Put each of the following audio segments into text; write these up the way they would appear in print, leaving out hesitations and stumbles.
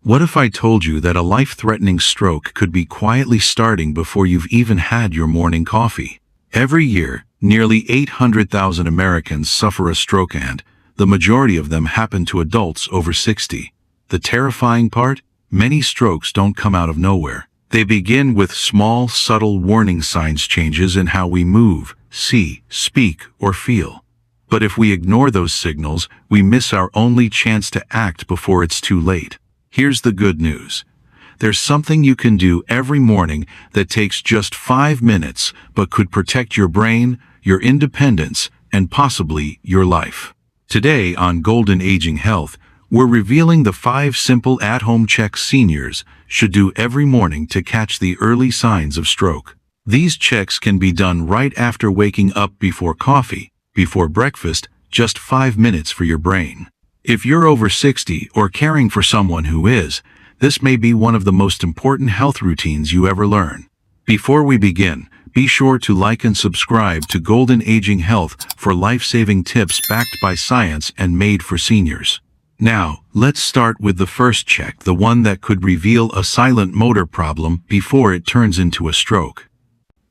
What if I told you that a life-threatening stroke could be quietly starting before you've even had your morning coffee? Every year, nearly 800,000 Americans suffer a stroke, and the majority of them happen to adults over 60. The terrifying part? Many strokes don't come out of nowhere. They begin with small, subtle warning signs, changes in how we move, see, speak, or feel. But if we ignore those signals, we miss our only chance to act before it's too late. Here's the good news. There's something you can do every morning that takes just 5 minutes, but could protect your brain, your independence, and possibly your life. Today on Golden Aging Health, we're revealing the 5 simple at-home checks seniors should do every morning to catch the early signs of stroke. These checks can be done right after waking up, before coffee, before breakfast, just 5 minutes for your brain. If you're over 60 or caring for someone who is, this may be one of the most important health routines you ever learn. Before we begin, be sure to like and subscribe to Golden Aging Health for life-saving tips backed by science and made for seniors. Now, let's start with the first check, the one that could reveal a silent motor problem before it turns into a stroke.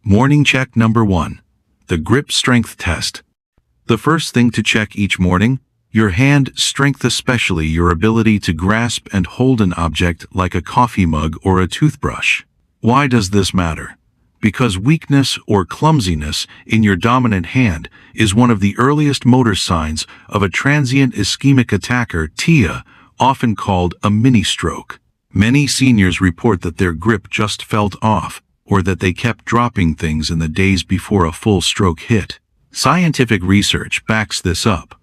Morning check number 1. The grip strength test. The first thing to check each morning: your hand strength, especially your ability to grasp and hold an object like a coffee mug or a toothbrush. Why does this matter? Because weakness or clumsiness in your dominant hand is one of the earliest motor signs of a transient ischemic attack, or TIA, often called a mini-stroke. Many seniors report that their grip just felt off, or that they kept dropping things in the days before a full stroke hit. Scientific research backs this up.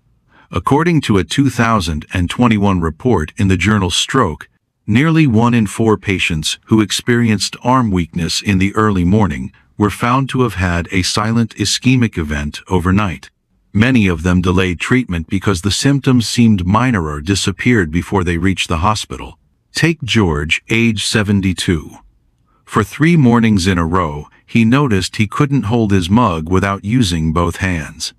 According to a 2021 report in the journal Stroke, nearly 1 in 4 patients who experienced arm weakness in the early morning were found to have had a silent ischemic event overnight. Many of them delayed treatment because the symptoms seemed minor or disappeared before they reached the hospital. Take George, age 72. For 3 mornings in a row, he noticed he couldn't hold his mug without using both hands.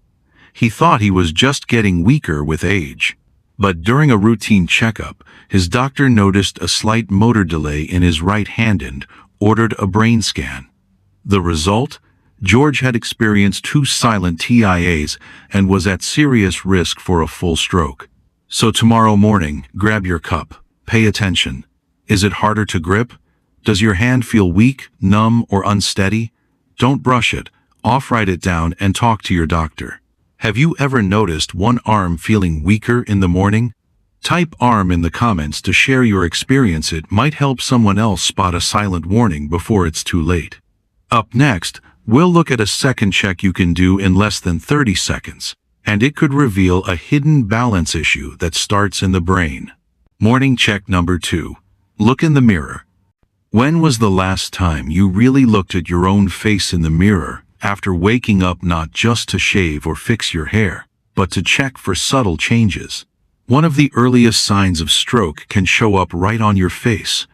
He thought he was just getting weaker with age. But during a routine checkup, his doctor noticed a slight motor delay in his right hand and ordered a brain scan. The result? George had experienced 2 silent TIAs and was at serious risk for a full stroke. So tomorrow morning, grab your cup. Pay attention. Is it harder to grip? Does your hand feel weak, numb, or unsteady? Don't brush it off, write it down, and talk to your doctor. Have you ever noticed one arm feeling weaker in the morning? Type arm in the comments to share your experience. It might help someone else spot a silent warning before it's too late. Up next, we'll look at a second check you can do in less than 30 seconds, and it could reveal a hidden balance issue that starts in the brain. Morning check number 2. Look in the mirror. When was the last time you really looked at your own face in the mirror after waking up, not just to shave or fix your hair, but to check for subtle changes? One of the earliest signs of stroke can show up right on your face: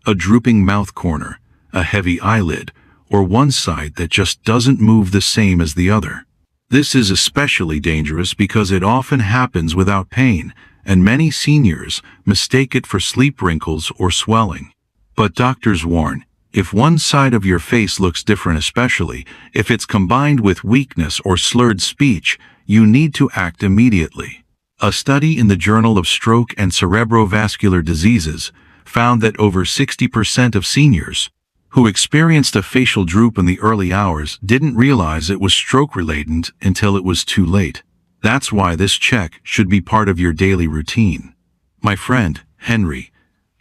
a drooping mouth corner, a heavy eyelid, or one side that just doesn't move the same as the other. This is especially dangerous because it often happens without pain, and many seniors mistake it for sleep wrinkles or swelling. But doctors warn, if one side of your face looks different, especially if it's combined with weakness or slurred speech, you need to act immediately. A study in the Journal of Stroke and Cerebrovascular Diseases found that over 60% of seniors who experienced a facial droop in the early hours didn't realize it was stroke-related until it was too late. That's why this check should be part of your daily routine. My friend, Henry,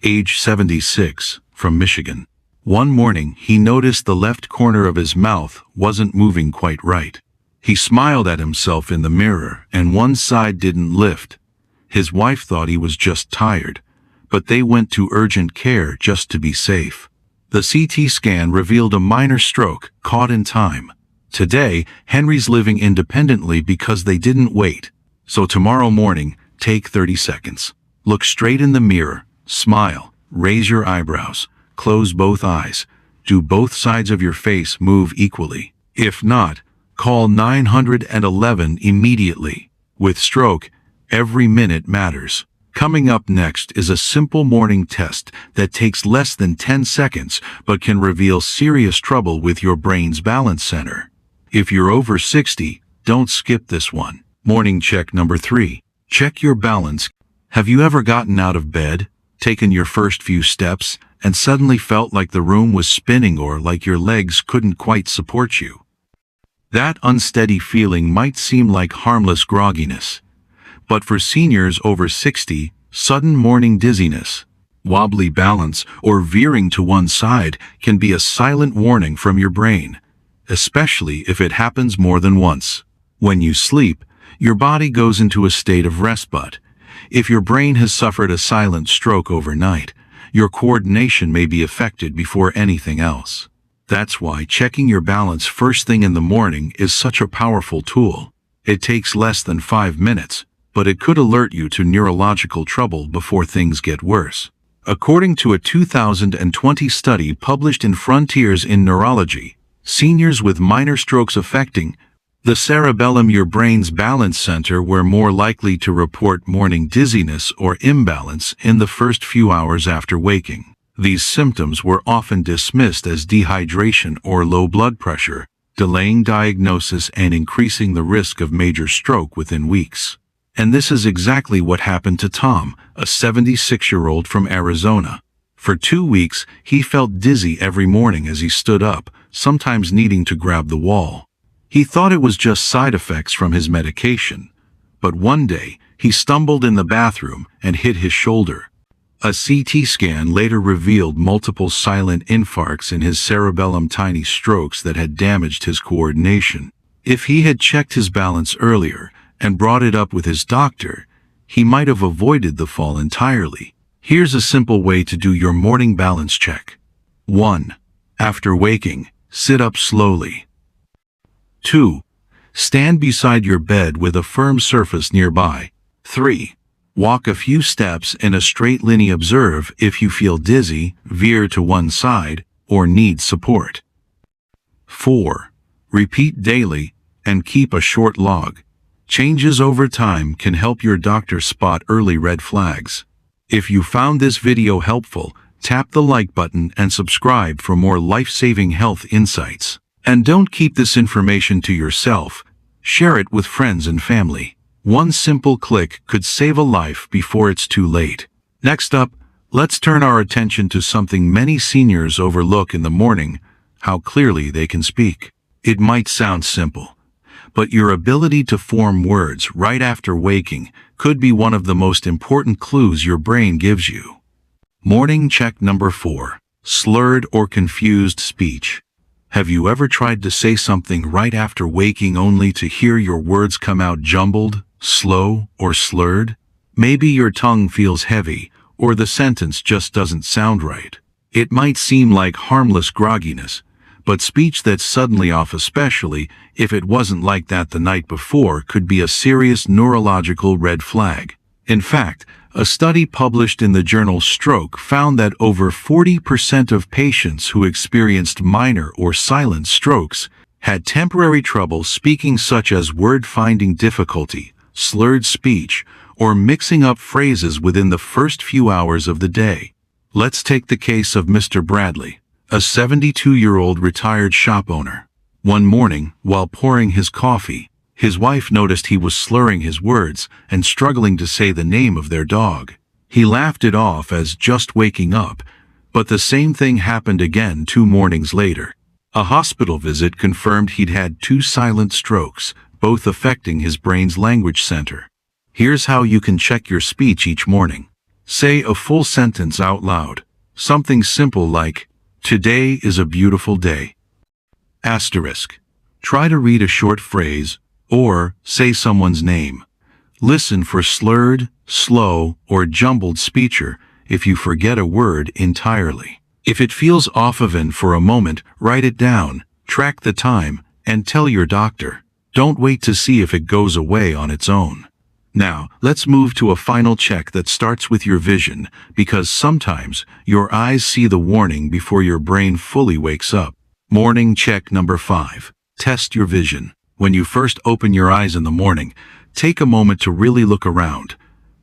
age 76, from Michigan. One morning, he noticed the left corner of his mouth wasn't moving quite right. He smiled at himself in the mirror, and one side didn't lift. His wife thought he was just tired, but they went to urgent care just to be safe. The CT scan revealed a minor stroke, caught in time. Today, Henry's living independently because they didn't wait. So tomorrow morning, take 30 seconds. Look straight in the mirror, smile, raise your eyebrows, close both eyes. Do both sides of your face move equally? If not, call 911 immediately. With stroke, every minute matters. Coming up next is a simple morning test that takes less than 10 seconds but can reveal serious trouble with your brain's balance center. If you're over 60, don't skip this one. Morning check number 3. Check your balance. Have you ever gotten out of bed, taken your first few steps, and suddenly felt like the room was spinning or like your legs couldn't quite support you? That unsteady feeling might seem like harmless grogginess. But for seniors over 60, sudden morning dizziness, wobbly balance, or veering to one side can be a silent warning from your brain, especially if it happens more than once. When you sleep, your body goes into a state of rest, but if your brain has suffered a silent stroke overnight, your coordination may be affected before anything else. That's why checking your balance first thing in the morning is such a powerful tool. It takes less than 5 minutes, but it could alert you to neurological trouble before things get worse. According to a 2020 study published in Frontiers in Neurology, seniors with minor strokes affecting the cerebellum, your brain's balance center, were more likely to report morning dizziness or imbalance in the first few hours after waking. These symptoms were often dismissed as dehydration or low blood pressure, delaying diagnosis and increasing the risk of major stroke within weeks. And this is exactly what happened to Tom, a 76-year-old from Arizona. For 2 weeks, he felt dizzy every morning as he stood up, sometimes needing to grab the wall. He thought it was just side effects from his medication. But one day, he stumbled in the bathroom and hit his shoulder. A CT scan later revealed multiple silent infarcts in his cerebellum, tiny strokes that had damaged his coordination. If he had checked his balance earlier and brought it up with his doctor, he might have avoided the fall entirely. Here's a simple way to do your morning balance check. 1. After waking, sit up slowly. 2. Stand beside your bed with a firm surface nearby. 3. Walk a few steps in a straight line. Observe if you feel dizzy, veer to one side, or need support. 4. Repeat daily and keep a short log. Changes over time can help your doctor spot early red flags. If you found this video helpful, tap the like button and subscribe for more life-saving health insights. And don't keep this information to yourself. Share it with friends and family. One simple click could save a life before it's too late. Next up, let's turn our attention to something many seniors overlook in the morning: how clearly they can speak. It might sound simple, but your ability to form words right after waking could be one of the most important clues your brain gives you. Morning check number 4. Slurred or confused speech. Have you ever tried to say something right after waking only to hear your words come out jumbled, slow, or slurred? Maybe your tongue feels heavy, or the sentence just doesn't sound right. It might seem like harmless grogginess, but speech that's suddenly off, especially if it wasn't like that the night before, could be a serious neurological red flag. In fact, a study published in the journal Stroke found that over 40% of patients who experienced minor or silent strokes had temporary trouble speaking, such as word-finding difficulty, slurred speech, or mixing up phrases within the first few hours of the day. Let's take the case of Mr. Bradley, a 72-year-old retired shop owner. One morning, while pouring his coffee, his wife noticed he was slurring his words and struggling to say the name of their dog. He laughed it off as just waking up, but the same thing happened again 2 mornings later. A hospital visit confirmed he'd had 2 silent strokes, both affecting his brain's language center. Here's how you can check your speech each morning. Say a full sentence out loud. Something simple like, "Today is a beautiful day." Asterisk. Try to read a short phrase, or say someone's name. Listen for slurred, slow, or jumbled speech if you forget a word entirely. If it feels off even for a moment, write it down, track the time, and tell your doctor. Don't wait to see if it goes away on its own. Now, let's move to a final check that starts with your vision, because sometimes your eyes see the warning before your brain fully wakes up. Morning check number 5. Test your vision. When you first open your eyes in the morning, take a moment to really look around.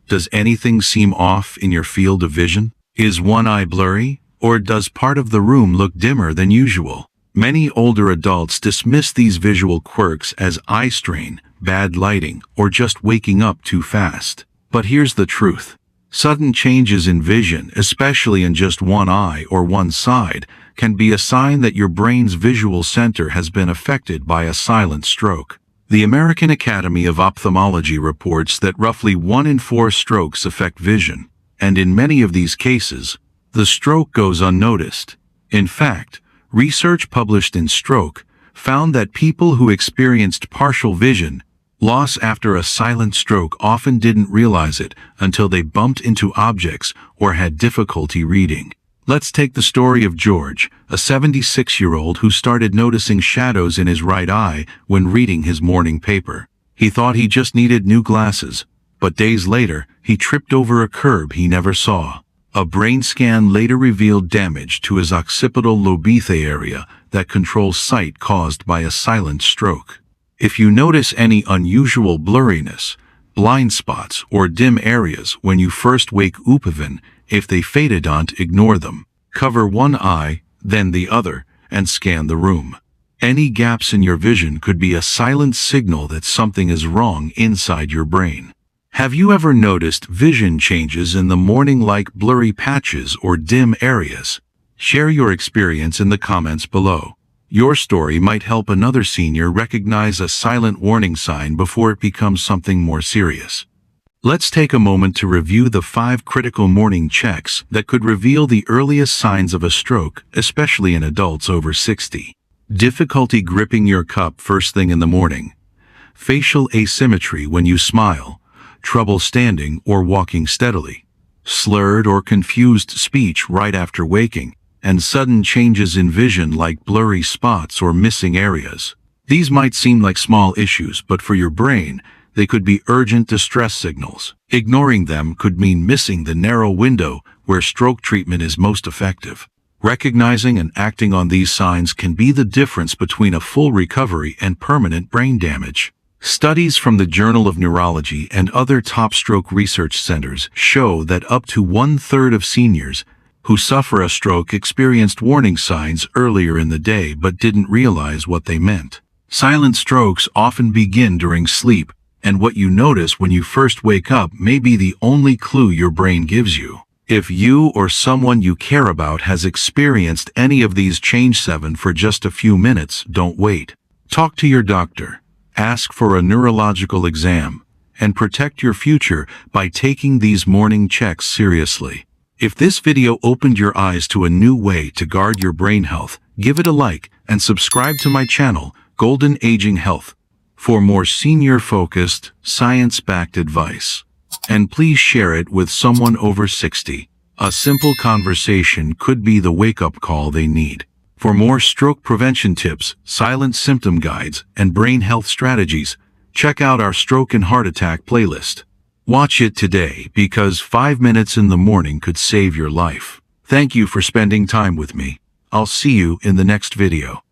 Does anything seem off in your field of vision? Is one eye blurry, or does part of the room look dimmer than usual? Many older adults dismiss these visual quirks as eye strain, bad lighting, or just waking up too fast. But here's the truth. Sudden changes in vision, especially in just one eye or one side, can be a sign that your brain's visual center has been affected by a silent stroke. The American Academy of Ophthalmology reports that roughly 1 in 4 strokes affect vision, and in many of these cases, the stroke goes unnoticed. In fact, research published in Stroke found that people who experienced partial vision loss after a silent stroke often didn't realize it until they bumped into objects or had difficulty reading. Let's take the story of George, a 76-year-old who started noticing shadows in his right eye when reading his morning paper. He thought he just needed new glasses, but days later, he tripped over a curb he never saw. A brain scan later revealed damage to his occipital lobe area that controls sight caused by a silent stroke. If you notice any unusual blurriness, blind spots, or dim areas when you first wake up, even if they faded, don't ignore them. Cover one eye, then the other, and scan the room. Any gaps in your vision could be a silent signal that something is wrong inside your brain. Have you ever noticed vision changes in the morning, like blurry patches or dim areas? Share your experience in the comments below. Your story might help another senior recognize a silent warning sign before it becomes something more serious. Let's take a moment to review the 5 critical morning checks that could reveal the earliest signs of a stroke, especially in adults over 60. Difficulty gripping your cup first thing in the morning. Facial asymmetry when you smile. Trouble standing or walking steadily. Slurred or confused speech right after waking. And sudden changes in vision, like blurry spots or missing areas. These might seem like small issues, but for your brain, they could be urgent distress signals. Ignoring them could mean missing the narrow window where stroke treatment is most effective. Recognizing and acting on these signs can be the difference between a full recovery and permanent brain damage. Studies from the Journal of Neurology and other top stroke research centers show that up to 1/3 of seniors who suffer a stroke experienced warning signs earlier in the day but didn't realize what they meant. Silent strokes often begin during sleep, and what you notice when you first wake up may be the only clue your brain gives you. If you or someone you care about has experienced any of these, change 7 for just a few minutes. Don't wait. Talk to your doctor, ask for a neurological exam, and protect your future by taking these morning checks seriously. If this video opened your eyes to a new way to guard your brain health, give it a like and subscribe to my channel, Golden Aging Health, for more senior-focused, science-backed advice. And please share it with someone over 60. A simple conversation could be the wake-up call they need. For more stroke prevention tips, silent symptom guides, and brain health strategies, check out our Stroke and Heart Attack playlist. Watch it today, because 5 minutes in the morning could save your life. Thank you for spending time with me. I'll see you in the next video.